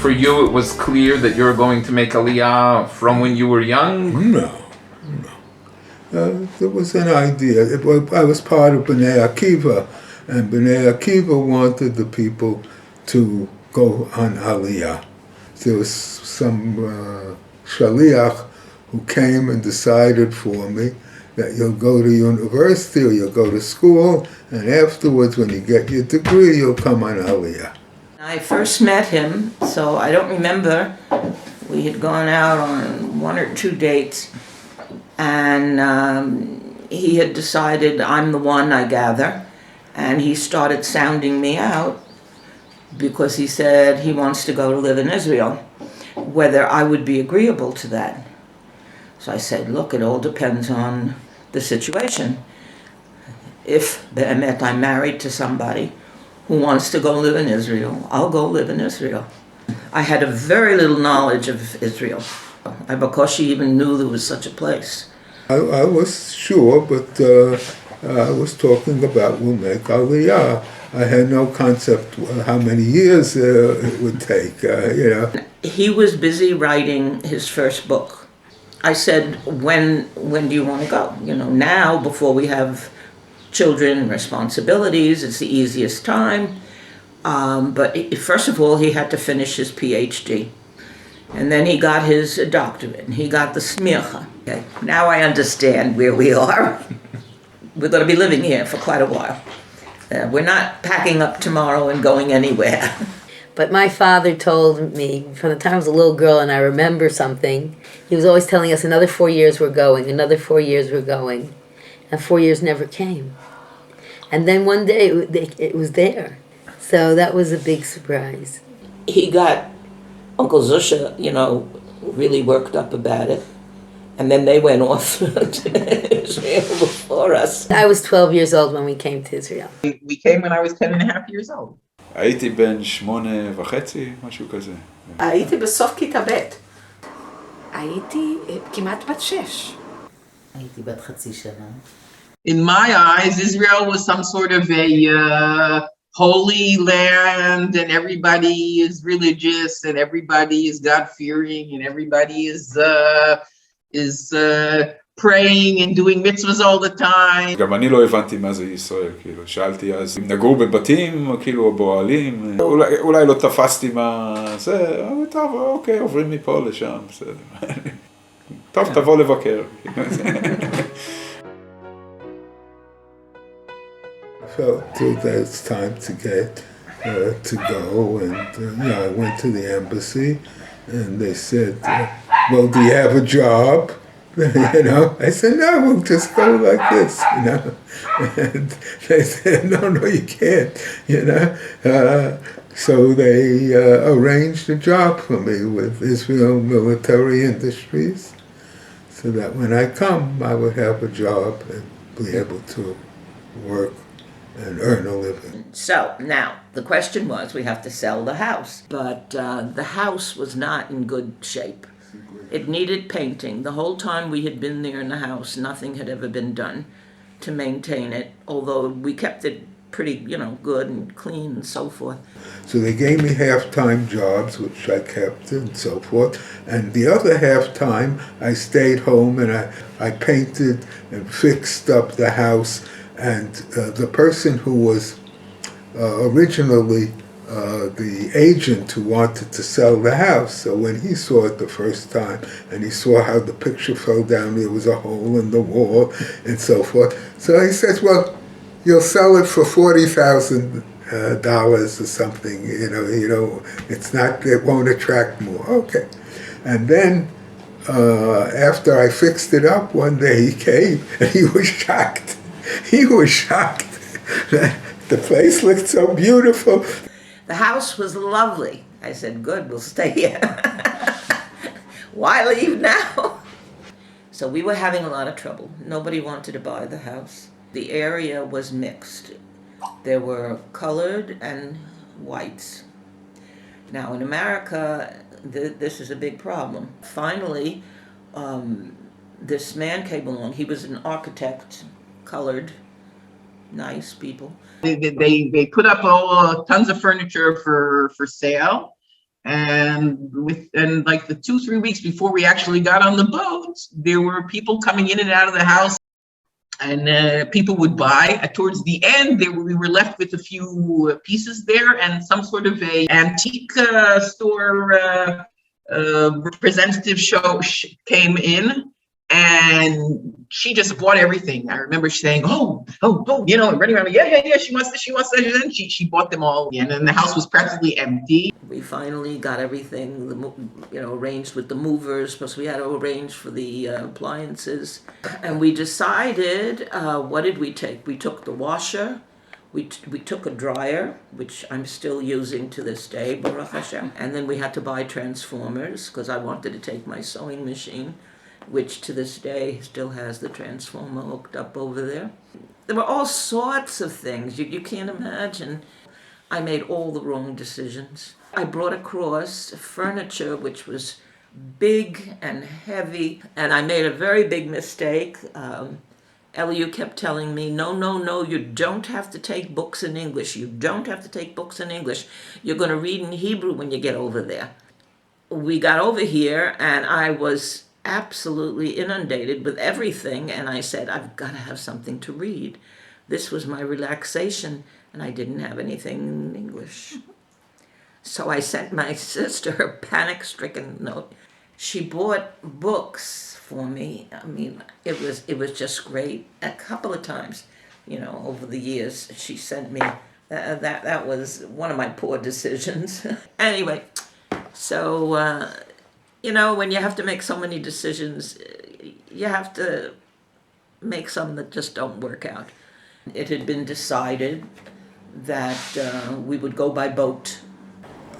for you it was clear that you were going to make Aliyah from when you were young? No. There was an idea. I was part of B'nai Akiva, and B'nai Akiva wanted the people to go on Aliyah. There was some shaliach who came and decided for me that you'll go to university or you'll go to school, and afterwards, when you get your degree, you'll come on Aliyah. I first met him, so I don't remember. We had gone out on 1 or 2 dates, and he had decided I'm the one, I gather, and he started sounding me out because he said he wants to go to live in Israel, whether I would be agreeable to that. So I said, look, it all depends on the situation. If be'emet I'm married to somebody who wants to go live in Israel, I'll go live in Israel. I had a very little knowledge of Israel. I bakoshi even knew there was such a place. I was sure, but I was talking about we'll make Aliyah. I had no concept how many years it would take, He was busy writing his first book. I said, when do you want to go? Now, before we have children and responsibilities, it's the easiest time. But first of all, he had to finish his PhD. And then he got his doctorate, and he got the smircha. Okay. Now I understand where we are. We're going to be living here for quite a while. We're not packing up tomorrow and going anywhere. But my father told me, from the time I was a little girl and I remember something, he was always telling us another 4 years we're going, another 4 years we're going. And 4 years never came. And then one day it was there. So that was a big surprise. He got Uncle Zusha, really worked up about it. And then they went off to Israel before us. I was 12 years old when we came to Israel. We came when I was 10 and a half years old. הייתי בן 8.5, משהו כזה. הייתי בסוף כיתה ב'. הייתי כמעט בת 6. הייתי בת חצי שנה. In my eyes, Israel was some sort of a holy land, and everybody is religious, and everybody is God-fearing, and everybody is praying and doing mitzvahs all the time. גם אני לא הבנתי מה זה ישראל, שאלתי אז אם נגעו בבתים, באוהלים, אולי לא תפסתי מה זה, טוב, אוקיי, עוברים מפה לשם, בסדר. טוב, תבוא לבקר. I felt that it's time to get to go, and I went to the embassy, and they said, well, do you have a job? I said, no, we'll just go like this, and they said, no, you can't, so they arranged a job for me with Israel Military Industries, so that when I come, I would have a job and be able to work and earn a living. So now the question was, we have to sell the house, but the house was not in good shape. It needed painting. The whole time we had been there in the house, nothing had ever been done to maintain it, although we kept it pretty, good and clean and so forth. So they gave me half-time jobs, which I kept and so forth, and the other half-time I stayed home and I painted and fixed up the house. And the person who was originally the agent who wanted to sell the house, so when he saw it the first time and he saw how the picture fell down, there was a hole in the wall and so forth. So he says, well, you'll sell it for $40,000 or something, it's not, it won't attract more. Okay. And then after I fixed it up, one day he came and he was shocked. He was shocked that the place looked so beautiful. The house was lovely. I said, good, we'll stay here. Why leave now? So we were having a lot of trouble. Nobody wanted to buy the house. The area was mixed. There were colored and whites. Now in America, this is a big problem. Finally, this man came along. He was an architect, colored, nice people. They put up tons of furniture for sale, And like the 2-3 weeks before we actually got on the boat, there were people coming in and out of the house, and people would buy. Towards the end, we were left with a few pieces there, and some sort of a antique store representative came in, and she just bought everything. I remember saying, oh, running around, yeah, she wants this, and then she bought them all again, and the house was practically empty. We finally got everything, arranged with the movers, plus we had to arrange for the appliances. And we decided, what did we take? We took the washer, we took a dryer, which I'm still using to this day, Baruch Hashem. And then we had to buy transformers, because I wanted to take my sewing machine, which to this day still has the transformer hooked up over there. There were all sorts of things you can't imagine. I made all the wrong decisions. I brought across furniture which was big and heavy, and I made a very big mistake. Eliu kept telling me, no, you don't have to take books in English. You don't have to take books in English. You're going to read in Hebrew when you get over there. We got over here, and I was absolutely inundated with everything, and I said, I've got to have something to read. This was my relaxation, and I didn't have anything in English. So I sent my sister a panic-stricken note. She bought books for me. I mean, it was just great. A couple of times, over the years, she sent me. That was one of my poor decisions. Anyway, so when you have to make so many decisions, you have to make some that just don't work out. It had been decided that we would go by boat.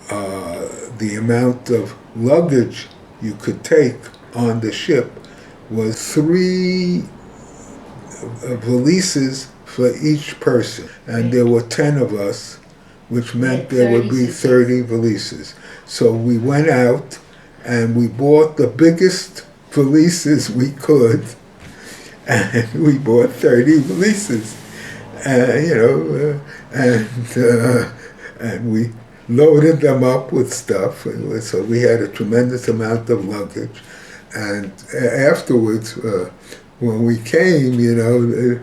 The amount of luggage you could take on the ship was 3 valises for each person. And there were 10 of us, which meant there would be 30 valises. So we went out and we bought the biggest valises we could, and we bought 30 valises. And we loaded them up with stuff. So we had a tremendous amount of luggage. And afterwards, when we came, the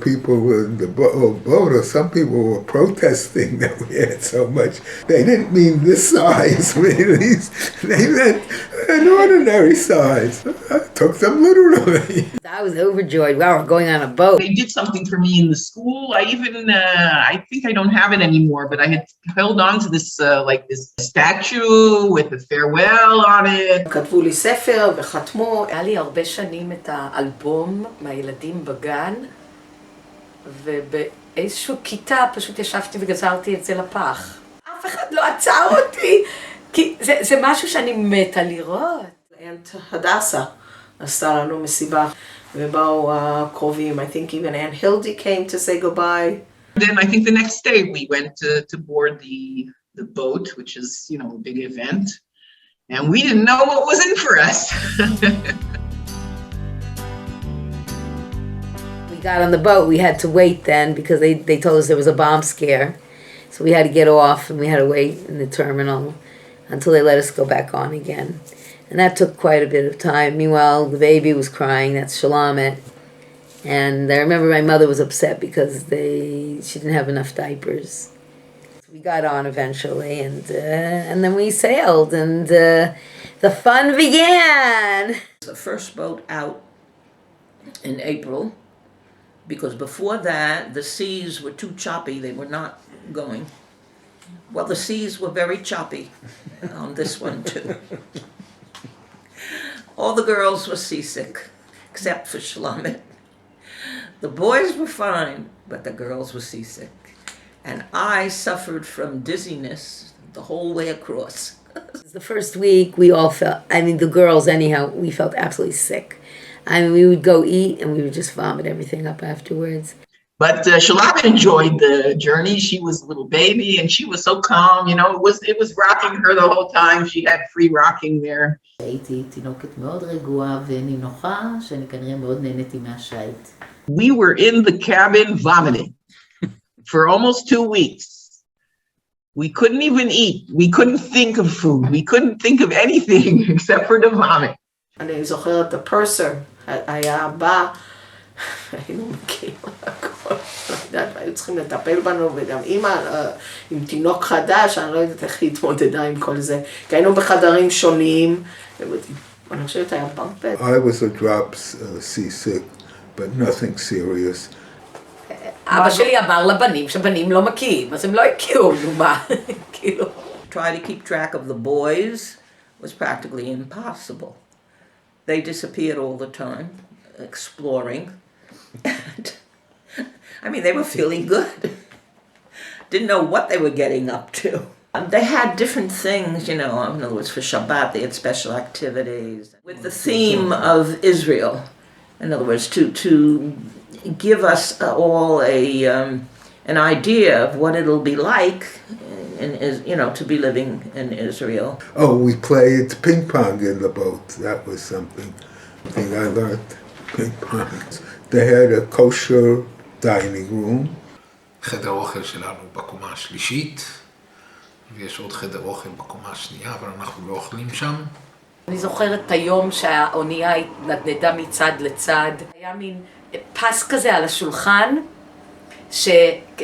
people in the boat, or some people were protesting that we had so much. They didn't mean this size, really. They meant an ordinary size. I took them literally. I was overjoyed. Wow, we're going on a boat. They did something for me in the school. I even, I think I don't have it anymore, but I had held on to this, this statue with a farewell on it. כתבו לי ספר וחתמו. היה לי הרבה שנים את האלבום מהילדים בגן, ובאיזושהי כיתה פשוט ישבתי וגזרתי את זה לפח. אף אחד לא עצר אותי, כי זה משהו שאני מתה לראות. אנט הדסה עשתה לנו מסיבה, ובאו הקרובים. I think even Aunt Hildy came to say goodbye. Then I think the next day we went to board the boat, which is, a big event. And we didn't know what was in for us. We got on the boat. We had to wait then because they told us there was a bomb scare. So we had to get off and we had to wait in the terminal until they let us go back on again. And that took quite a bit of time. Meanwhile, the baby was crying. That's Shalamet. And I remember my mother was upset because she didn't have enough diapers. We got on eventually, and then we sailed, and the fun began. The first boat out in April, because before that, the seas were too choppy. They were not going. Well, the seas were very choppy on this one, too. All the girls were seasick, except for Shlomet. The boys were fine, but the girls were seasick. And I suffered from dizziness the whole way across. The first week, we all felt, the girls anyhow, we felt absolutely sick. We would go eat and we would just vomit everything up afterwards. But Shalamet enjoyed the journey. She was a little baby and she was so calm, it was rocking her the whole time. She had free rocking there. הייתי תינוקת מאוד רגועה ונינוחה, שאני כנראה מאוד נהניתי מהשייט. We were in the cabin vomiting for almost 2 weeks. We couldn't even eat. We couldn't think of food. We couldn't think of anything except for the vomit. אני זוכרת, הפרסר היה בא, היינו מגיעים הכל, לא יודעת, והיו צריכים לטפל בנו, וגם אימא עם תינוק חדש, אני לא יודעת איך היא התמודדה עם כל זה, כי היינו בחדרים שונים, אני חושבת היה bunk bed. I was a drop seasick, but nothing serious. אבא שלי אמר לבנים שבנים לא מקיאים, אז הם לא הכירו, נו מה, כאילו. Try to keep track of the boys was practically impossible. They disappeared all the time, exploring. And, I mean, they were feeling good. Didn't know what they were getting up to. They had different things, you know, in other words, for Shabbat, they had special activities. With the theme of Israel, in other words, to give us all an idea of what it'll be like, you know, to be living in Israel. Oh, we played ping pong in the boat. That was something I learned. Ping pong. They had a kosher dining room. חדר אוכל שלנו בקומה השלישית, ויש עוד חדר אוכל בקומה השנייה, אבל אנחנו לא אוכלים שם. אני זוכרת את היום שהאונייה התנדנדה מצד לצד. היה מין פס כזה על השולחן,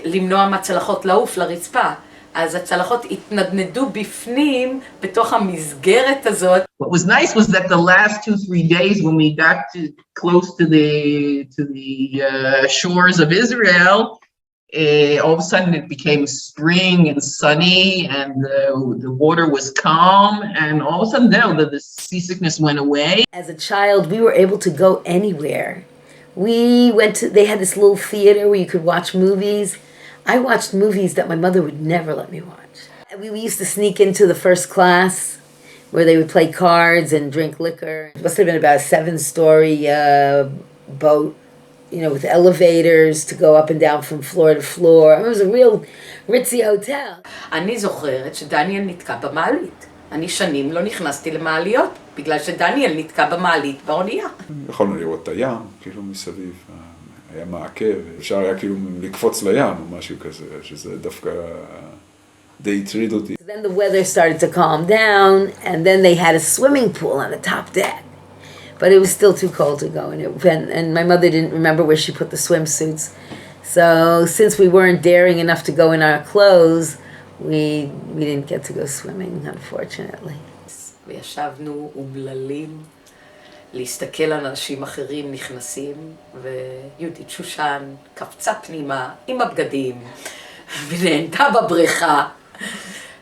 למנוע מהצלחות לעוף לרצפה. אז הצלחות התנדנדו בפנים, בתוך המסגרת הזאת. What was nice was that the last 2-3 days when we got close to the shores of Israel, all of a sudden it became spring and sunny, and the water was calm, and all of a sudden the seasickness went away. As a child, we were able to go anywhere. They had this little theater where you could watch movies. I watched movies that my mother would never let me watch. We used to sneak into the first class where they would play cards and drink liquor. It must have been about a 7-story boat, you know, with elevators to go up and down from floor to floor. It was a real ritzy hotel. אני זוכרת שדניאל נתקע במעלית. אני שנים לא נכנסתי למעליות, בגלל שדניאל נתקע במעלית באונייה. יכולנו לראות את הים, כאילו מסביב, היה מעקב, אפשר היה כאילו לקפוץ לים או משהו כזה, שזה דווקא די הטריד אותי. Then the weather started to calm down, and then they had a swimming pool on the top deck. But it was still too cold to go, and my mother didn't remember where she put the swimsuits. So since we weren't daring enough to go in our clothes, we didn't get to go swimming, unfortunately. וישבנו אומללים, להסתכל על אנשים אחרים נכנסים, ויהודית שושן קפצה פנימה עם הבגדים, ונהנתה בבריכה,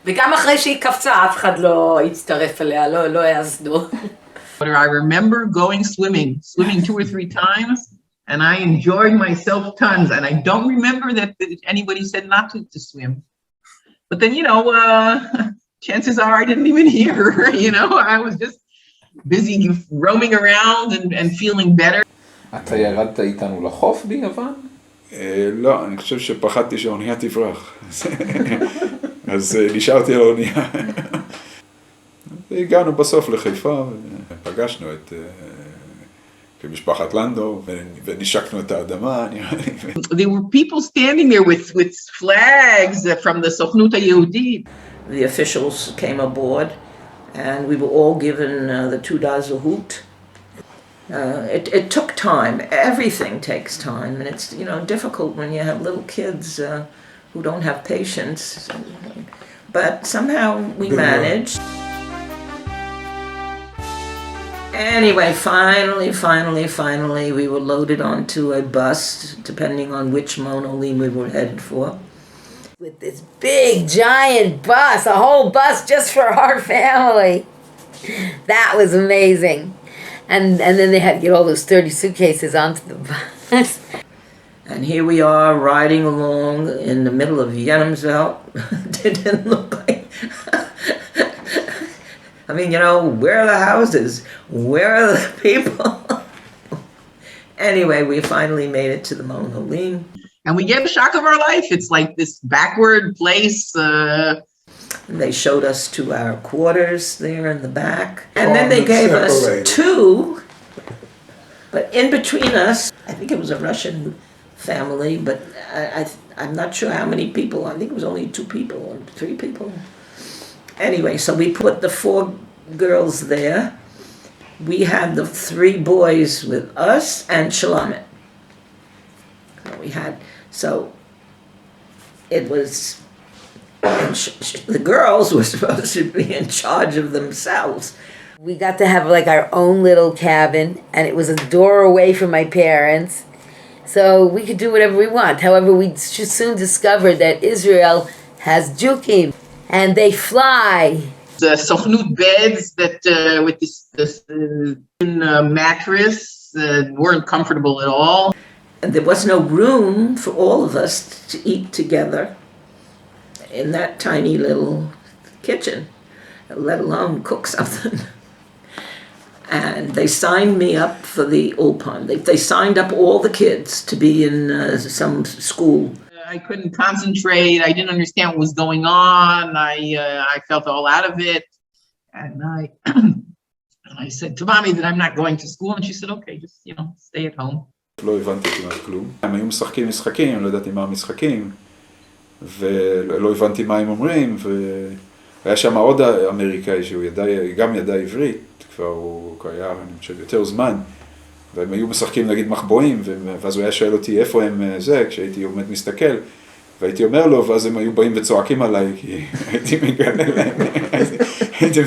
וגם אחרי שהיא קפצה אף אחד לא הצטרף אליה, לא העזנו. I remember going swimming 2 or 3 times, and I enjoyed myself tons, and I don't remember that anybody said not to swim. But then, you know, chances are I didn't even hear, you know, I was just busy roaming around and feeling better. אתה ירדת איתנו לחוף ביוון? לא, אני חושב שפחדתי שהאונייה תברח. אז נשארתי על האונייה. והגענו בסוף לחיפה, ופגשנו את משפחת לנדו, ונשקנו את האדמה. There were people standing there with flags from the Sochnut HaYehudit. The officials came aboard, and we were all given the Teudat Zahut. It took time. Everything takes time, and it's, you know, difficult when you have little kids who don't have patience. But somehow we managed. Anyway, finally, we were loaded onto a bus, depending on which monoline we were headed for. With this big, giant bus, a whole bus just for our family. That was amazing. And then they had to get all those 30 suitcases onto the bus. And here we are riding along in the middle of Yenemzelt. It didn't look like... I mean, you know, where are the houses? Where are the people? Anyway, we finally made it to the Monoline. And we get the shock of our life. It's like this backward place. And they showed us to our quarters there in the back. And then they gave us 2. But in between us, I think it was a Russian family, but I'm not sure how many people. I think it was only 2 people or 3 people. Anyway, so we put the 4 girls there. We had the 3 boys with us and Shalomit. So it was, the girls were supposed to be in charge of themselves. We got to have like our own little cabin, and it was a door away from my parents, so we could do whatever we want. However, we soon discovered that Israel has jukim, and they fly. The Sochnut beds that with this mattress weren't comfortable at all. And there was no room for all of us to eat together in that tiny little kitchen, let alone cook something. And they signed me up for the Ulpan. They signed up all the kids to be in some school. I couldn't concentrate. I didn't understand what was going on. I felt all out of it. And I said to mommy that I'm not going to school. And she said, okay, just, stay at home. לא הבנתי כמעט כלום. הם היו משחקים משחקים, לא ידעתי מה המשחקים, ולא הבנתי מה הם אומרים, והיה שם עוד אמריקאי שהוא גם ידע עברית, כבר הוא היה, אני חושב, יותר זמן, והם היו משחקים נגיד מחבואים, ואז הוא היה שואל אותי איפה הם כשהייתי עומד מסתכל, והייתי אומר לו, ואז הם היו באים וצועקים עליי, כי הייתי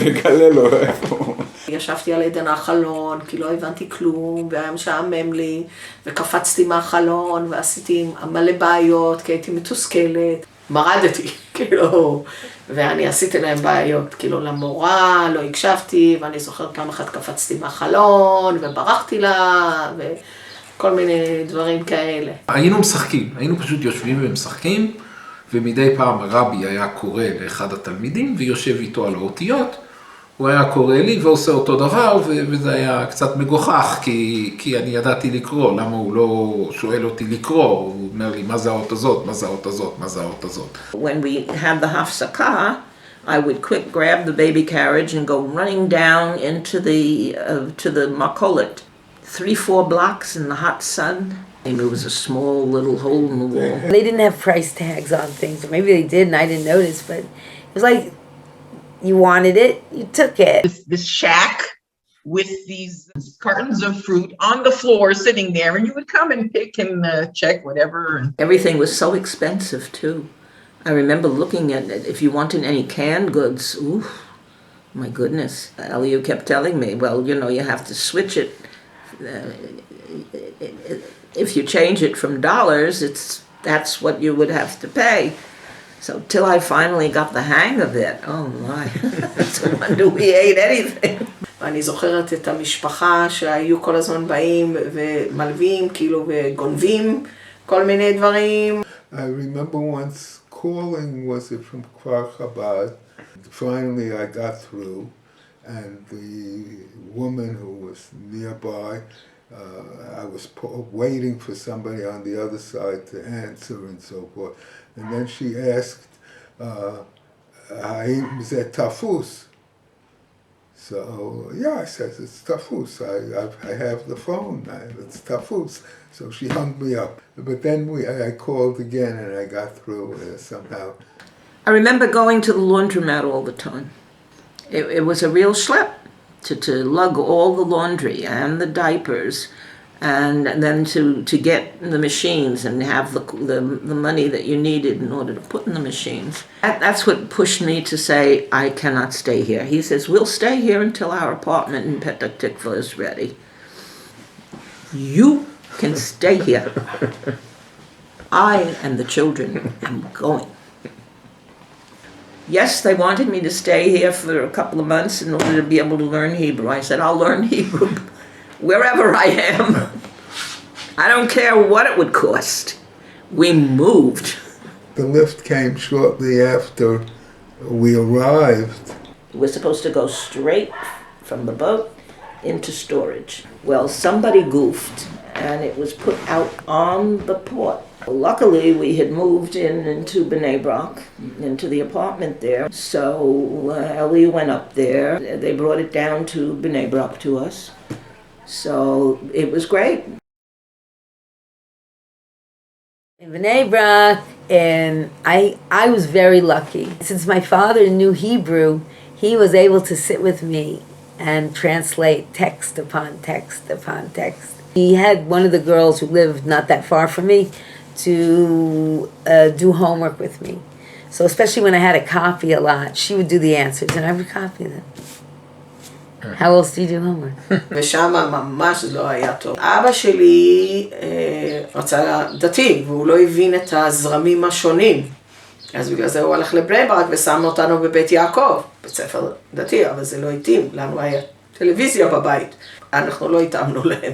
מגלה לו איפה הוא. ישבתי על עדן החלון, כי לא הבנתי כלום, והיה משעמם לי, וקפצתי מהחלון, ועשיתי מלא בעיות, כי הייתי מתוסכלת. מרדתי, ואני עשיתי להם בעיות, למורה, לא הקשבתי, ואני זוכרת פעם אחת קפצתי מהחלון, וברחתי לה, וכל מיני דברים כאלה. היינו משחקים, היינו פשוט יושבים ומשחקים, ומדי פעם הרבי היה קורא לאחד התלמידים, ויושב איתו על האותיות, הוא היה קורא לי ועושה אותו דבר, וזה היה קצת מגוחך, כי אני ידעתי לקרוא, למה הוא לא שואל אותי לקרוא, הוא אומר לי, מה זה האות הזאת, מה זה האות הזאת, מה זה האות הזאת. When we had the hafsakah, I would quick grab the baby carriage and go running down into to the makolet. 3-4 blocks in the hot sun. It was a small little hole in the wall. They didn't have price tags on things, or maybe they did and I didn't notice, but it was like, you wanted it, you took it. This shack with these cartons of fruit on the floor sitting there, and you would come and pick and check whatever. Everything was so expensive too. I remember looking at it. If you wanted any canned goods, ooh, my goodness. Eliu kept telling me, well, you have to switch it. If you change it from dollars, that's what you would have to pay. So till I finally got the hang of it, oh my, so when do we ate anything? אני זוכרת את המשפחה שהיו כל הזמן באים ומלווים, וגונבים כל מיני דברים. I remember once calling, was it from Kfar Chabad? Finally I got through, and the woman who was nearby, I was waiting for somebody on the other side to answer and so forth. And then she asked, is that tafus? So, yeah, I said, it's tafus. I have the phone, it's tafus. So she hung me up. But then I called again and I got through somehow. I remember going to the laundromat all the time. It was a real schlep to lug all the laundry and the diapers, and then to get the machines and have the money that you needed in order to put in the machines. That's what pushed me to say, I cannot stay here. He says, we'll stay here until our apartment in Petah Tikva is ready. You can stay here. I and the children am going. Yes, they wanted me to stay here for a couple of months in order to be able to learn Hebrew. I said, I'll learn Hebrew wherever I am. I don't care what it would cost. We moved. The lift came shortly after we arrived. We're supposed to go straight from the boat into storage. Well, somebody goofed and it was put out on the port. Luckily, we had moved into Bnei Brak, into the apartment there. So Eli went up there. They brought it down to Bnei Brak to us. So it was great. B'nai Brak, and I was very lucky. Since my father knew Hebrew, he was able to sit with me and translate text upon text upon text. He had one of the girls who lived not that far from me to do homework with me. So especially when I had to copy a lot, she would do the answers and I would copy them. How else do you do homework? ושם ממש לא היה טוב. אבא שלי רצה דתי, והוא לא הבין את הזרמים השונים. אז בגלל זה הוא הלך לבני ברק ושם אותנו בבית יעקב, בית ספר דתי, אבל זה לא התאים. לנו היה טלוויזיה בבית, אנחנו לא התאמנו להם.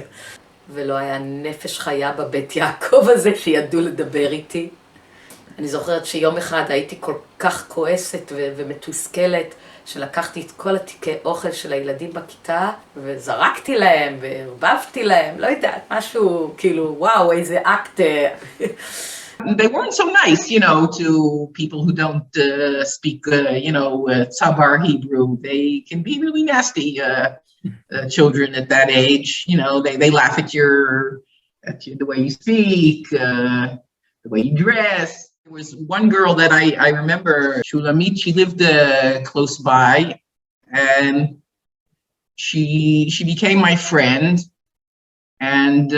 ולא היה נפש חיה בבית יעקב הזה שידעו לדבר איתי. אני זוכרת שיום אחד הייתי כל כך כועסת ומתוסכלת, שלקחתי את כל התיקי אוכל של הילדים בכיתה, וזרקתי להם, והרבבתי להם, לא יודעת, משהו כאילו, וואו, איזה אקט. They weren't so nice, to people who don't speak, Tzabar Hebrew. They can be really nasty, children at that age. They laugh at the way you speak, the way you dress. There was one girl that I remember, Shulamit, she lived close by, and she became my friend. And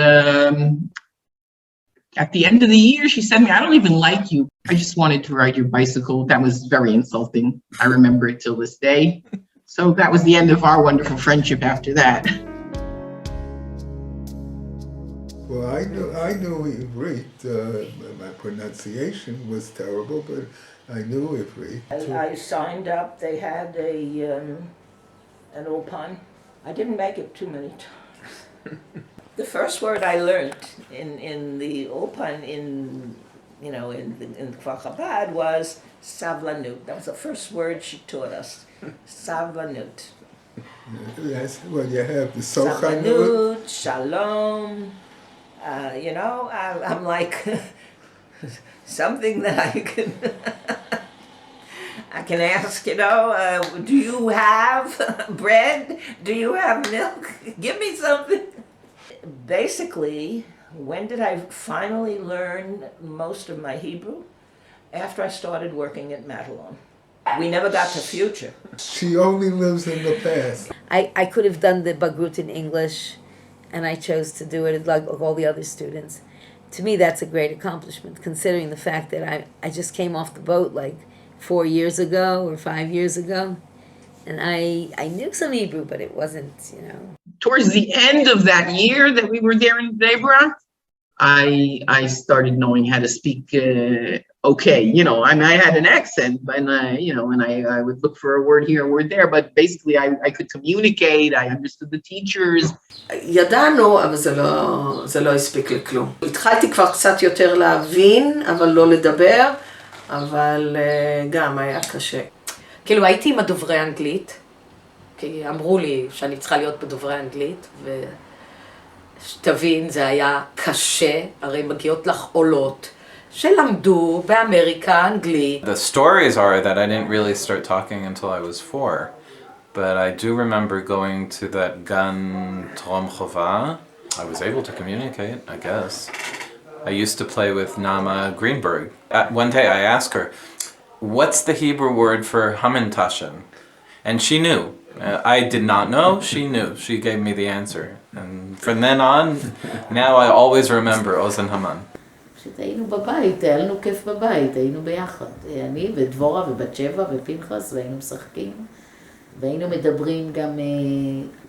at the end of the year, she said to me, I don't even like you. I just wanted to ride your bicycle. That was very insulting. I remember it till this day. So that was the end of our wonderful friendship after that. Well, I knew Ivrit. My pronunciation was terrible, but I knew Ivrit. I signed up. They had an Ulpan. I didn't make it too many times. The first word I learned in the Ulpan in Kfar Chabad was savlanut. That was the first word she taught us. Savlanut. Yes, well, you have the Sochanut. Savlanut, shalom. I'm like something that I can ask, do you have bread? Do you have milk? Give me something. Basically, when did I finally learn most of my Hebrew? After I started working at Matalon. We never got to future. She only lives in the past. I could have done the Bagrut in English, and I chose to do it like all the other students. To me, that's a great accomplishment, considering the fact that I just came off the boat like 4 years ago or 5 years ago. And I knew some Hebrew, but it wasn't, Towards the end of that year that we were there in Debra, I started knowing how to speak okay. I had an accent, and I would look for a word here, a word there, but basically I could communicate, I understood the teachers. ידענו, אבל זה לא הספיק לכלום. התחלתי כבר קצת יותר להבין, אבל לא לדבר, אבל גם היה קשה. כאילו הייתי עם הדוברי אנגלית, כי אמרו לי שאני צריכה להיות בדוברי אנגלית, ושתבין, זה היה קשה, הרי מגיעות לך עולות, שלמדו באמריקה אנגלית. The stories are that I didn't really start talking until I was 4, but I do remember going to that Gan Trom Chova. I was able to communicate, I guess. I used to play with Nama Greenberg. One day I asked her, what's the Hebrew word for Hamantashen? And she knew. I did not know, she knew. She gave me the answer. And from then on, now I always remember Ozen Haman. פשוט היינו בבית, היה לנו כיף בבית, היינו ביחד. אני ודבורה ובת שבע ופנחס, והיינו משחקים. והיינו מדברים גם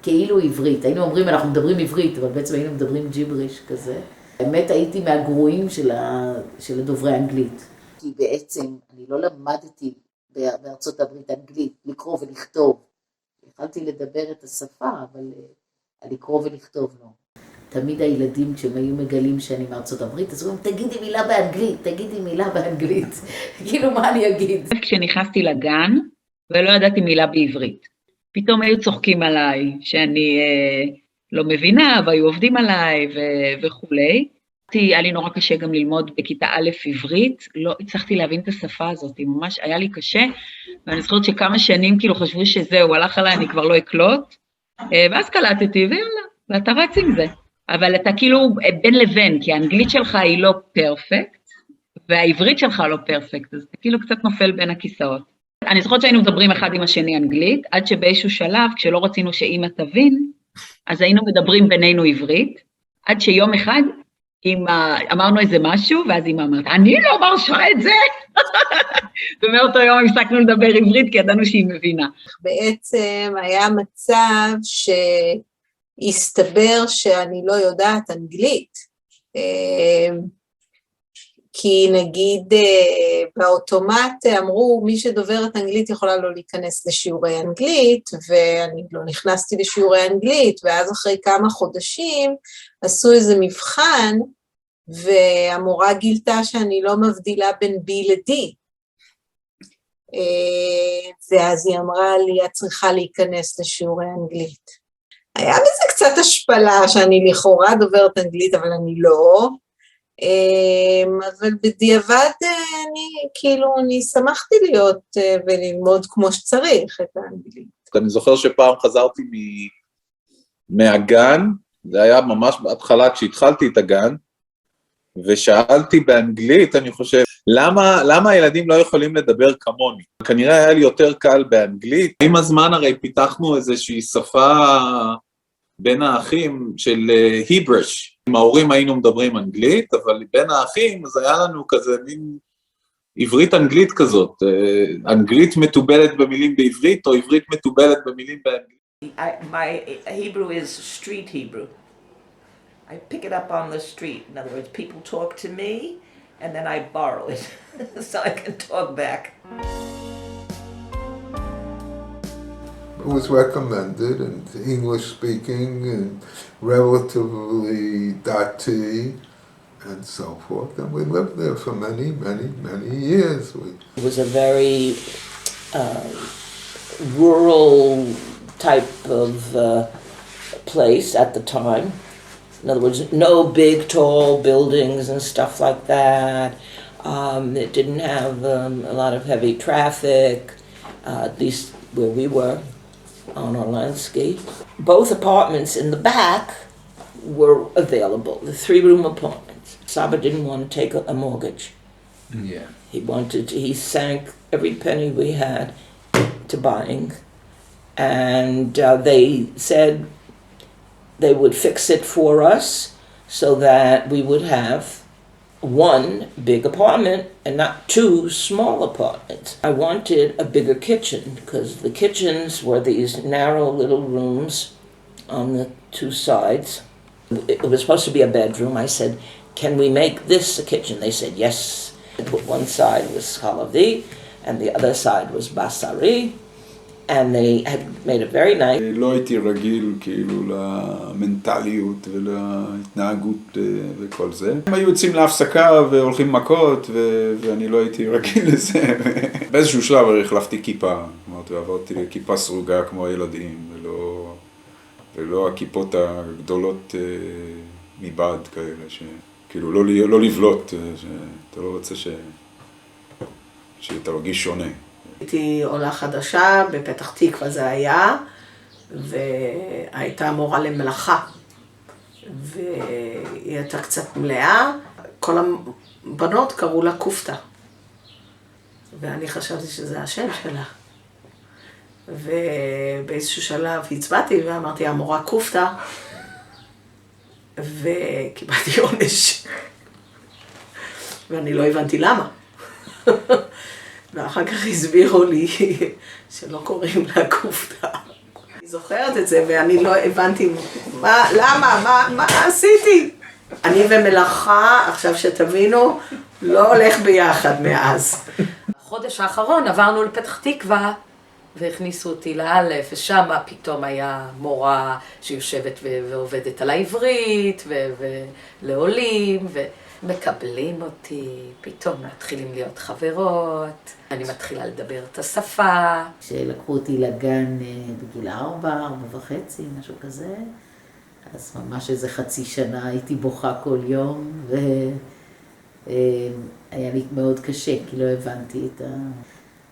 כאילו עברית. היינו אומרים, אנחנו מדברים עברית, אבל בעצם היינו מדברים ג'יבריש כזה. באמת הייתי מהגרועים של הדוברי אנגלית. כי בעצם אני לא למדתי בארצות הברית אנגלית, לקרוא ולכתוב. יכלתי לדבר את השפה, אבל לקרוא ולכתוב לא. תמיד הילדים, כשהם היו מגלים שאני מארצות הברית, אז אומרים, תגידי מילה באנגלית, תגידי מילה באנגלית. כאילו, מה אני אגיד? כשנכנסתי לגן, ולא ידעתי מילה בעברית. פתאום היו צוחקים עליי, שאני לא מבינה, והיו עובדים עליי וכולי. היה לי נורא קשה גם ללמוד בכיתה א' עברית, לא הצלחתי להבין את השפה הזאת, ממש היה לי קשה, ואני זוכרת שכמה שנים כאילו חשבו שזהו, הלך עליי, אני כבר לא אקלוט, ואז קלטתי, ויאללה, ואתה רץ עם זה. אבל אתה כאילו בין לבין, כי האנגלית שלך היא לא פרפקט, והעברית שלך לא פרפקט, אז זה כאילו קצת נופל בין הכיסאות. אני זוכרת שהיינו מדברים אחד עם השני אנגלית, עד שבאיזשהו שלב, כשלא רצינו שאמא תבין, אז היינו מדברים בינינו עברית, עד שיום אחד אמרנו איזה משהו, ואז אמא אמרת, אני לא מרשה את זה! ומאותו יום הפסקנו לדבר עברית, כי ידענו שהיא מבינה. בעצם היה מצב שהסתבר שאני לא יודעת אנגלית, כי נגיד באוטומט אמרו, מי שדוברת אנגלית יכולה לא להיכנס לשיעורי אנגלית, ואני לא נכנסתי לשיעורי אנגלית, ואז אחרי כמה חודשים עשו איזה מבחן, והמורה גילתה שאני לא מבדילה בין B ל-D. ואז היא אמרה לי, את צריכה להיכנס לשיעורי אנגלית. היה בזה קצת השפלה שאני לכאורה דוברת אנגלית, אבל אני לא. אבל בדיעבד אני שמחתי להיות וללמוד כמו שצריך את האנגלית. אני זוכר שפעם חזרתי מהגן, זה היה ממש בהתחלה כשהתחלתי את הגן, ושאלתי באנגלית, אני חושב, למה הילדים לא יכולים לדבר כמוני? כנראה היה לי יותר קל באנגלית. עם הזמן הרי פיתחנו איזושהי שפה בין האחים של היברש. עם ההורים היינו מדברים אנגלית, אבל בין האחים אז היה לנו כזה מין עברית אנגלית כזאת. אנגלית מתובלת במילים בעברית, או עברית מתובלת במילים באנגלית. My Hebrew is street Hebrew. I pick it up on the street. In other words, people talk to me, and then I borrow it, so I can talk back. It was recommended, and English speaking, and relatively dati, and so forth. And we lived there for many, many, many years. It was a very rural type of place at the time. In other words, no big, tall buildings and stuff like that. It didn't have a lot of heavy traffic, at least where we were on Orlansky. Both apartments in the back were available, the 3-room apartments. Saba didn't want to take a mortgage. Yeah. He sank every penny we had to buying. And they said they would fix it for us so that we would have one big apartment and not 2 small apartments. I wanted a bigger kitchen because the kitchens were these narrow little rooms on the 2 sides. It was supposed to be a bedroom. I said, can we make this a kitchen? They said, yes. One side was Halavi and the other side was Basari. And they had made it very nice. לא הייתי רגיל כאילו למנטליות ולהתנהגות וכל זה. הם היו יוצאים להפסקה והולכים מכות ואני לא הייתי רגיל לזה. באיזשהו שלב החלפתי כיפה, אמרתי, עברתי לכיפה סרוגה כמו הילדים ולא הכיפות הגדולות מבעד כאלה, שכאילו לא לבלוט, שאתה לא רוצה שאתה רגיש שונה. הייתי עולה חדשה, בפתח תקווה זה היה, והייתה מורה למלאכה, והיא הייתה קצת מלאה, כל הבנות קראו לה קופטה, ואני חשבתי שזה השם שלה. ובאיזשהו שלב הצבעתי ואמרתי, המורה קופטה, וקיבלתי עונש, ואני לא הבנתי למה. ואחר כך הסבירו לי שלא קוראים לה קופטה. אני זוכרת את זה ואני לא הבנתי מה עשיתי? אני ומלאכה, עכשיו שתבינו, לא הולך ביחד מאז. בחודש האחרון עברנו לפתח תקווה והכניסו אותי לאלף, ושם פתאום היה מורה שיושבת ועובדת על העברית ולעולים מקבלים אותי, פתאום מתחילים להיות חברות, אני מתחילה לדבר את השפה. כשלקחו אותי לגן בגיל 4, 4.5, משהו כזה, אז ממש איזה חצי שנה הייתי בוכה כל יום, והיה לי מאוד קשה, כי לא הבנתי את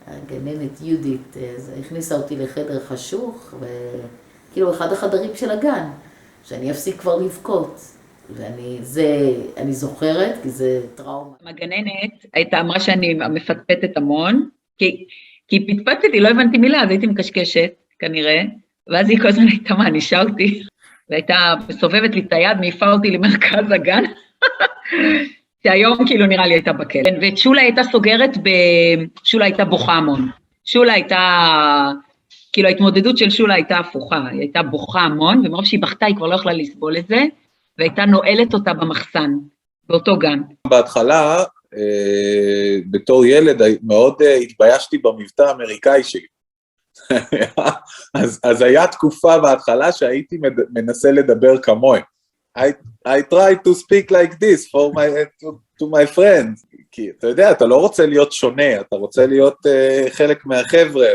הגננת יהודית, אז הכניסה אותי לחדר חשוך, וכאילו אחד החדרים של הגן, שאני אפסיק כבר לבכות. אני זוכרת, כי זה טראומה. הגננת אמרה שאני מפטפטת המון, כי פטפטתי, לא הבנתי מילה, אז הייתי מקשקשת, כנראה, ואז היא כל הזמן הייתה מענישה אותי, והייתה סובבת לי את היד, מעיפה אותי למרכז הגן, שהיום כאילו נראה לי הייתה בכלא. ואת שולה הייתה סוגרת, שולה הייתה בוכה המון. שולה הייתה, כאילו ההתמודדות של שולה הייתה הפוכה, היא הייתה בוכה המון, ומרוב שהיא בכתה היא כבר לא יכלה לסבול את זה, והייתה נועלת אותה במחסן, באותו גן. בהתחלה, בתור ילד, מאוד התביישתי במבטא האמריקאי שלי. אז היה תקופה בהתחלה שהייתי מנסה לדבר כמוהם. I tried to speak like this to my friends. כי אתה יודע, אתה לא רוצה להיות שונה, אתה רוצה להיות חלק מהחבר'ה.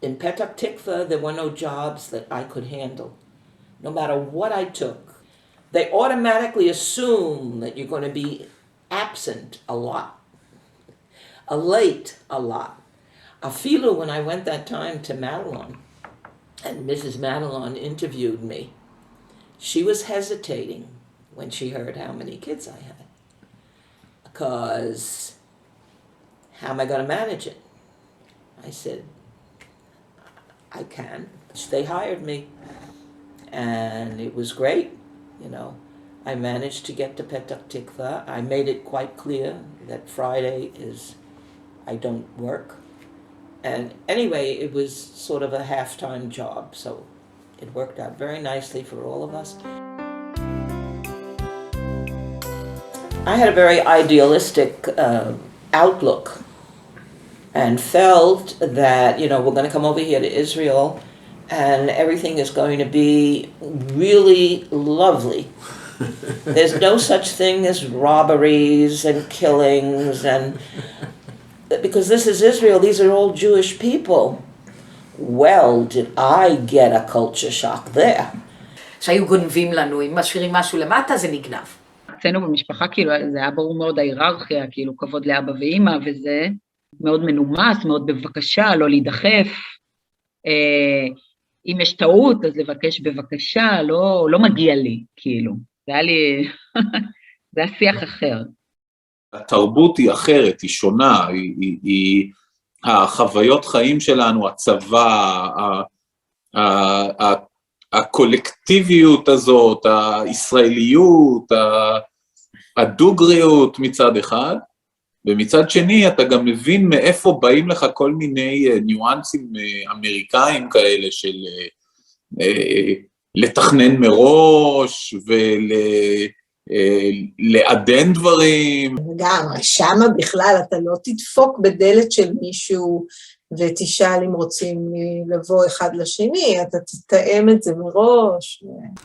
In Petah Tikva, there were no jobs that I could handle, no matter what I took. They automatically assume that you're going to be absent a lot, late a lot. Afilu, when I went that time to Madelon, and Mrs. Madelon interviewed me, she was hesitating when she heard how many kids I had. Because, how am I going to manage it? I said, I can. They hired me, and it was great, you know. I managed to get to Petah Tikva. I made it quite clear that Friday is, I don't work. And anyway, it was sort of a half-time job, so it worked out very nicely for all of us. I had a very idealistic outlook and felt that, you know, we're going to come over here to Israel and everything is going to be really lovely. There's no such thing as robberies and killings, and because this is Israel, these are all Jewish people. Well, did I get a culture shock there. שהיו גונבים לנו, אם משאירים משהו למטה זה נגנב. אצלנו במשפחה כאילו זה היה ברור מאוד ההיררכיה, כאילו כבוד לאבא ואמא, וזה מאוד מנומס, מאוד בבקשה, לא להידחף. אם יש טעות, אז לבקש בבקשה, לא מגיע לי, כאילו. זה היה לי, זה היה שיח אחר. התרבות היא אחרת, היא שונה, היא החוויות חיים שלנו, הצבא, הקולקטיביות הזאת, הישראליות, הדוגריות מצד אחד, ומצד שני אתה גם מבין מאיפה באים לך כל מיני ניואנסים אמריקאים כאלה של לתכנן מראש ולעדן דברים. גם, שמה בכלל אתה לא תדפוק בדלת של מישהו ותשאל אם רוצים לבוא אחד לשני, אתה תתאם את זה מראש.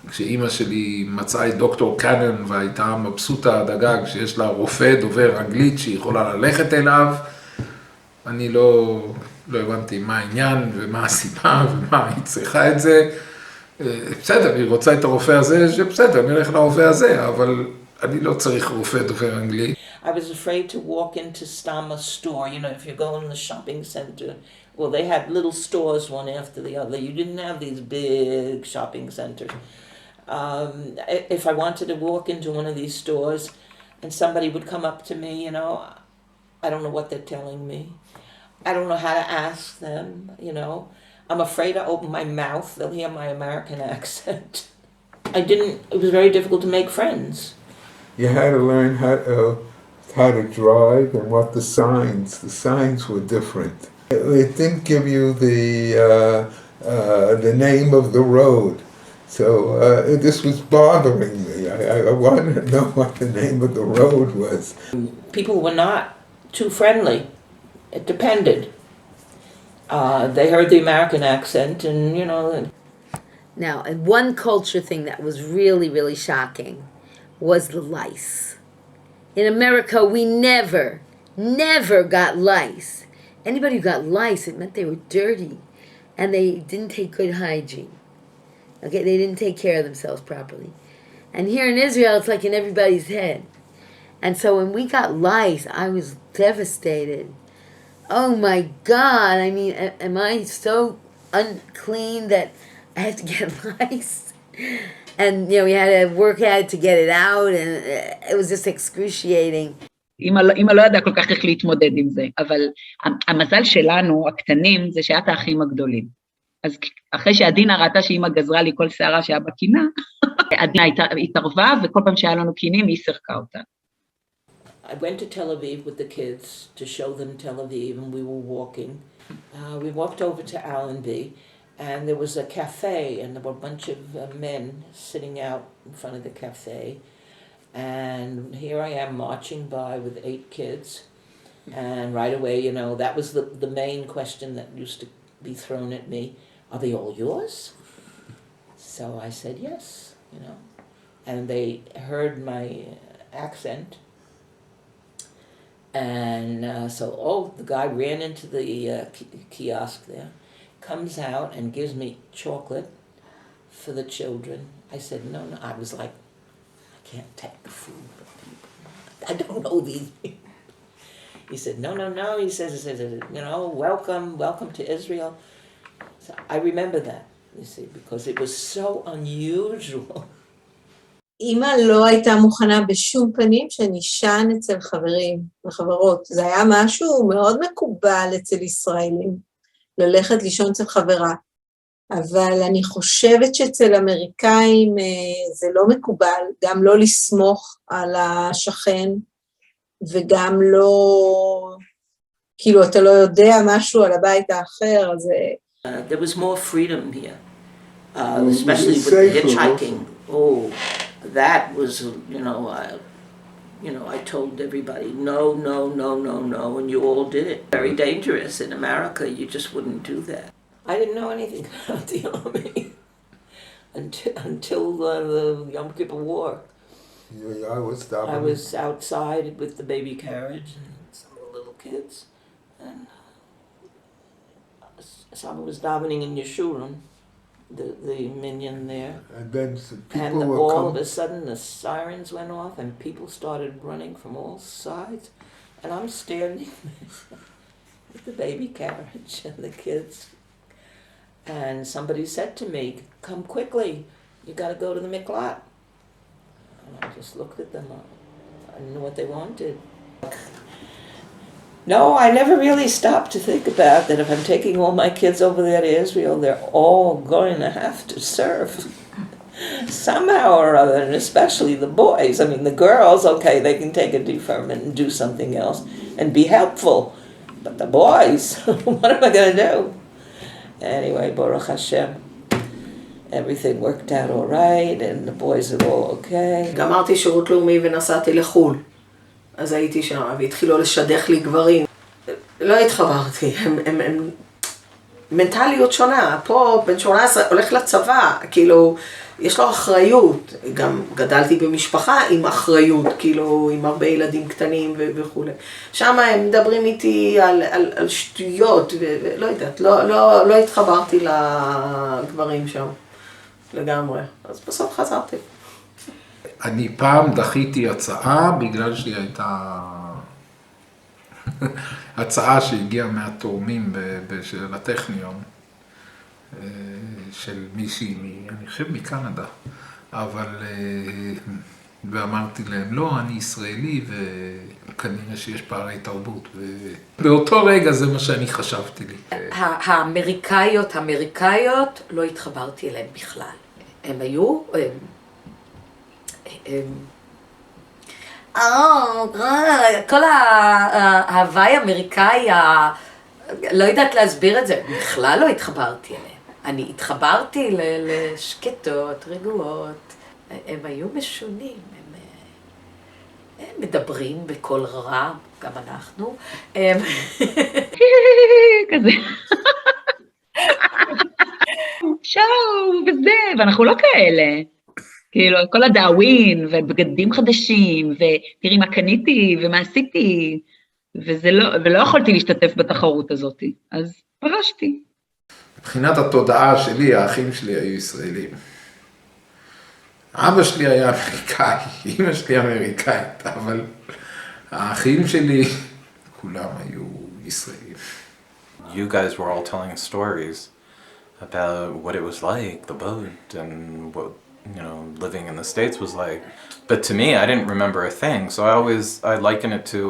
כשאימא שלי מצאה את דוקטור קאנן והייתה מבסוטה עד הגג שיש לה רופא דובר אנגלית שהיא יכולה ללכת אליו, אני לא הבנתי מה העניין ומה הסיבה ומה היא צריכה את זה. בסדר, היא רוצה את הרופא הזה, שבסדר, נלך לרופא הזה, אבל אני לא צריך רופא דובר אנגלית. I was afraid to walk into Stama store. You know, if you go in the shopping center, well, they had little stores one after the other. You didn't have these big shopping centers. If I wanted to walk into one of these stores and somebody would come up to me, you know, I don't know what they're telling me. I don't know how to ask them, you know. I'm afraid to open my mouth. They'll hear my American accent. It was very difficult to make friends. You had to learn how to drive and what the signs were different. It didn't give you the name of the road. So this was bothering me. I wanted to know what the name of the road was. People were not too friendly. It depended. They heard the American accent and, you know. Now, and one culture thing that was really, really shocking was the lice. In America, we never got lice. Anybody who got lice, it meant they were dirty and they didn't take good hygiene. Okay, they didn't take care of themselves properly. And here in Israel, it's like in everybody's head. And so when we got lice, I was devastated. Oh my God, I mean, am I so unclean that I have to get lice? And, you know, we had to work hard to get it out, and it was just excruciating. אמא לא ידעה כל כך איך להתמודד עם זה, אבל המזל שלנו, הקטנים, זה שהיה את האחים הגדולים. אז אחרי שעדינה ראתה שאמא גזרה לי כל שערה שהיה בקינה, עדינה התערבה, וכל פעם שהיה לנו קינים, היא סרקה אותה. I went to Tel Aviv with the kids to show them Tel Aviv, and we were walking. We walked over to Allenby, and there was a cafe, and there were a bunch of men sitting out in front of the cafe. And here I am marching by with 8 kids. And right away, you know, that was the main question that used to be thrown at me. Are they all yours? So I said yes, you know. And they heard my accent. And so the guy ran into the kiosk there, comes out and gives me chocolate for the children. I said, no. I was like, I can't take the food from people. I don't know these people. He said, no. He says, you know, welcome to Israel. So I remember that, you see, because it was so unusual. אמא לא הייתה מוכנה בשום פנים שנישן אצל חברים וחברות. זה היה משהו מאוד מקובל אצל ישראלים, ללכת לישון אצל חברה. אבל אני חושבת שאצל אמריקאים זה לא מקובל, גם לא לסמוך על השכן, וגם לא, כאילו אתה לא יודע משהו על הבית האחר, אז... There was more freedom here, especially with the hitchhiking. Oh, that was, you know, I told everybody, no, and you all did it. Very dangerous. In America, you just wouldn't do that. I didn't know anything about the army until the Yom Kippur War. I was outside with the baby carriage and some of the little kids, and someone was davening in Yeshurun, the minyan there. And then And all of a sudden the sirens went off and people started running from all sides. And I'm standing with the baby carriage and the kids. And somebody said to me, come quickly, you gotta go to the miklat. And I just looked at them, I didn't know what they wanted. No, I never really stopped to think about that if I'm taking all my kids over there to Israel, they're all going to have to serve somehow or other, and especially the boys. I mean, the girls, okay, they can take a deferment and do something else and be helpful. But the boys, what am I going to do? Anyway, Baruch Hashem, everything worked out all right, and the boys are all okay. גמרתי שירות לאומי ונסעתי לחו"ל. אז הייתי שם, והתחילו לשדך לי גברים. לא התחברתי, הם מנטליות שונה. פה בן 18 הולך לצבא, כאילו, יש לו אחריות. גם גדלתי במשפחה עם אחריות, כאילו, עם הרבה ילדים קטנים וכו'. שם הם מדברים איתי על שטויות, ולא יודעת, לא התחברתי לגברים שם, לגמרי. אז בסוף חזרתי. אני פעם דחיתי הצעה בגלל שהיא הייתה הצעה שהגיעה מהתורמים של הטכניון, של מישהי, אני חושב מקנדה, אבל ואמרתי להם, לא, אני ישראלי וכנראה שיש פערי תרבות, ובאותו רגע זה מה שאני חשבתי לי. האמריקאיות לא התחברתי אליהם בכלל. הם היו... כל ההוואי האמריקאי, לא יודעת להסביר את זה, בכלל לא התחברתי אליהם. אני התחברתי לשקטות, רגועות, הם היו משונים, הם מדברים בקול רע, גם אנחנו. כזה. שואו, וזה, ואנחנו לא כאלה. כאילו, כל הדאווין, ובגדים חדשים, ותראי מה קניתי, ומה עשיתי, ולא יכולתי להשתתף בתחרות הזאת, אז פרשתי. מבחינת התודעה שלי, האחים שלי היו ישראלים. אבא שלי היה אמריקאי, אמא שלי אמריקאית, אבל האחים שלי, כולם היו ישראלים. You guys were all telling stories about what it was like, the boat, and living in the States was like. But to me, I didn't remember a thing. So I liken it to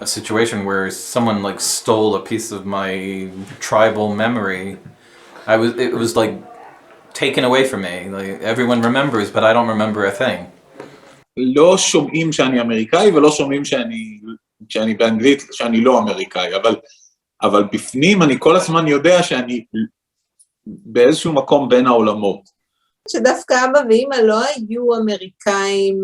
a situation where someone like stole a piece of my tribal memory. It was like taken away from me. Like everyone remembers, but I don't remember a thing. לא שומעים שאני אמריקאי ולא שומעים שאני באנגלית, שאני לא אמריקאי, אבל בפנים אני כל הזמן יודע שאני באיזשהו מקום בין העולמות. שדווקא אבא ואמא לא היו אמריקאים,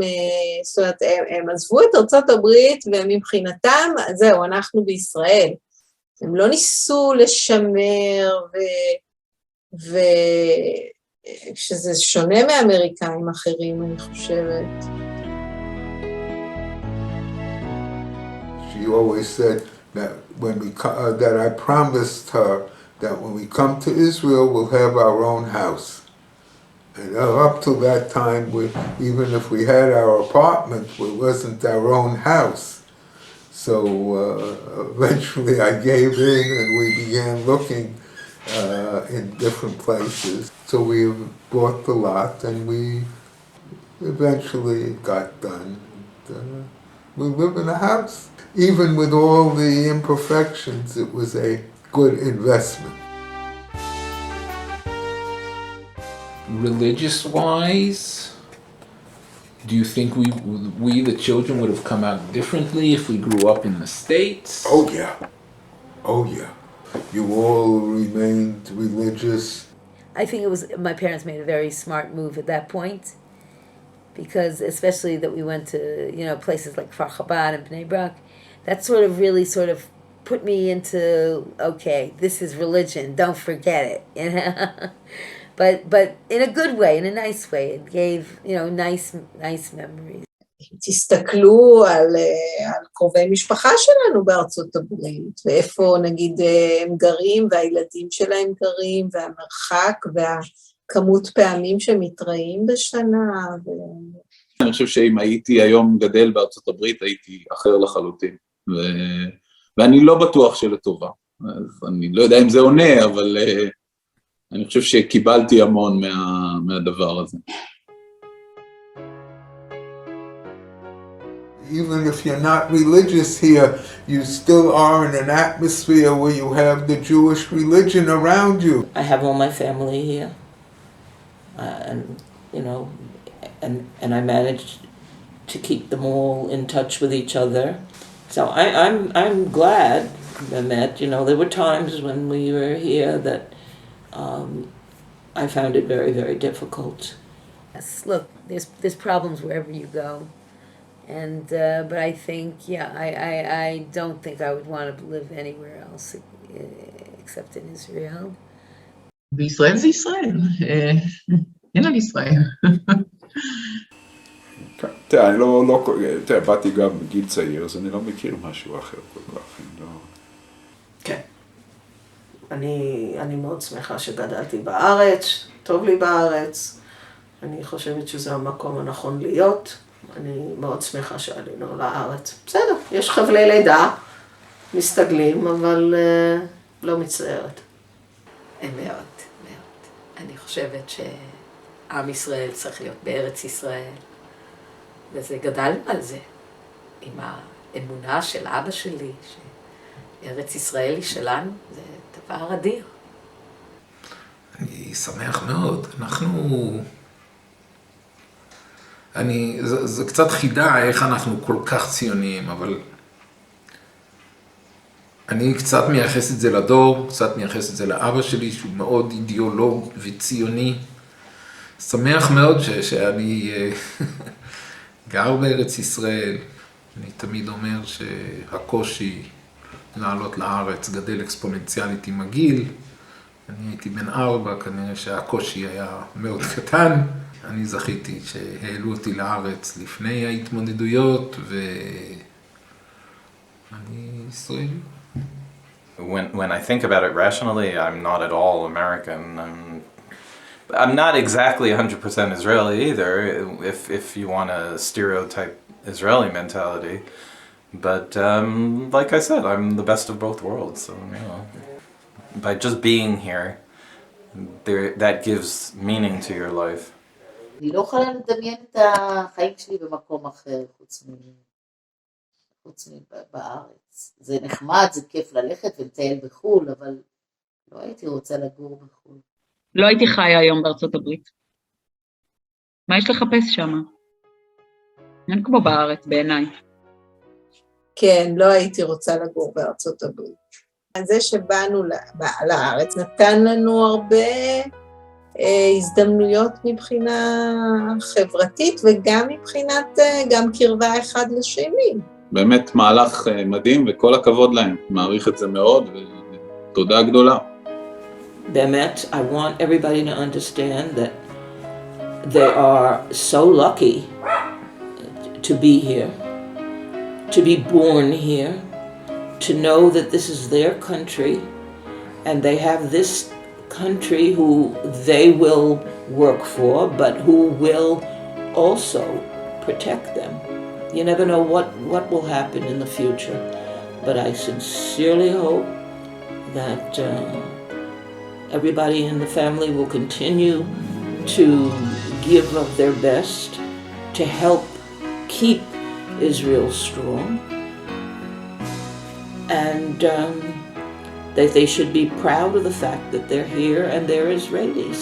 זאת אומרת, הם עזבו את ארצות הברית, ומבחינתם, זהו, אנחנו בישראל. הם לא ניסו לשמר, שזה שונה מאמריקאים אחרים, אני חושבת. She always said that that I promised her that when we come to Israel, we'll have our own house. And up to that time, even if we had our apartment, it wasn't our own house. So eventually I gave in and we began looking in different places. So we bought the lot and we eventually got done. We live in a house. Even with all the imperfections, it was a good investment. Religious-wise, do you think we the children would have come out differently if we grew up in the States? Oh yeah. Oh yeah. You all remained religious. I think my parents made a very smart move at that point, because especially that we went to, places like Kfar Chabad and Bnei Brak, that really put me into, okay, this is religion, don't forget it, But in a good way, in a nice way. It gave, nice memories. תסתכלו על קרובי משפחה שלנו בארצות הברית, ואיפה נגיד הם גרים, והילדים שלהם גרים, והמרחק, והכמות פעמים שמתראים בשנה. אני חושב שאם הייתי היום גדל בארצות הברית, הייתי אחר לחלוטין. ואני לא בטוח שלטובה. אז אני לא יודע אם זה עונה, אבל אני חושב שקיבלתי המון מהדבר הזה. Even if you're not religious here, you still are in an atmosphere where you have the Jewish religion around you. I have all my family here, and I managed to keep them all in touch with each other. So I'm glad, Mehmet. There were times when we were here that I found it very, very difficult. Yes, look, there's problems wherever you go. And but I think, I don't think I would want to live anywhere else except in Israel. בישראל זה ישראל, אין על ישראל. תראה, באתי גם בגיל צעיר, אז אני לא מכיר משהו אחר כל כך. כן. אני מאוד שמחה שגדלתי בארץ, טוב לי בארץ. אני חושבת שזה המקום הנכון להיות. אני מאוד שמחה שעלינו לארץ. בסדר, יש חבלי לידה, מסתגלים, אבל לא מצטערת. מאוד, מאוד. אני חושבת שעם ישראל צריך להיות בארץ ישראל, וזה גדל על זה, עם האמונה של אבא שלי, שארץ ישראל היא שלנו, זה דבר אדיר. אני שמח מאוד. זה קצת חידה איך אנחנו כל כך ציוניים, אבל אני קצת מייחס את זה לדור, קצת מייחס את זה לאבא שלי, שהוא מאוד אידיאולוג וציוני. שמח מאוד שאני גר בארץ ישראל. אני תמיד אומר שהקושי לעלות לארץ גדל אקספוננציאלית עם הגיל. אני הייתי בן 4, כנראה שהקושי היה מאוד קטן. אני זכיתי שהעלו אותי לארץ לפני ההתמודדויות, ואני ישראלי. When I think about it rationally, I'm not at all American. I'm not exactly 100% Israeli either, if you want a stereotype Israeli mentality. But like I said, I'm the best of both worlds. So by just being here, that gives meaning to your life. אני לא יכולה לדמיין את החיים שלי במקום אחר חוץ מבארץ. זה נחמד, זה כיף ללכת ולטייל בחו"ל, אבל לא הייתי רוצה לגור בחו"ל. לא הייתי חיה היום בארצות הברית. מה יש לחפש שם? אין כמו בארץ בעיניי. כן, לא הייתי רוצה לגור בארצות הברית. זה שבאנו לארץ נתן לנו הרבה הזדמנויות מבחינה חברתית וגם מבחינת גם קרבה אחד לשני. באמת מהלך מדהים וכל הכבוד להם, מעריך את זה מאוד ותודה גדולה. באמת, I want everybody to understand that they are so lucky to be here, to be born here, to know that this is their country, and they have this country who they will work for, but who will also protect them. You never know what will happen in the future, but I sincerely hope that everybody in the family will continue to give of their best to help keep Israel strong, and that they should be proud of the fact that they're here and they're Israelis.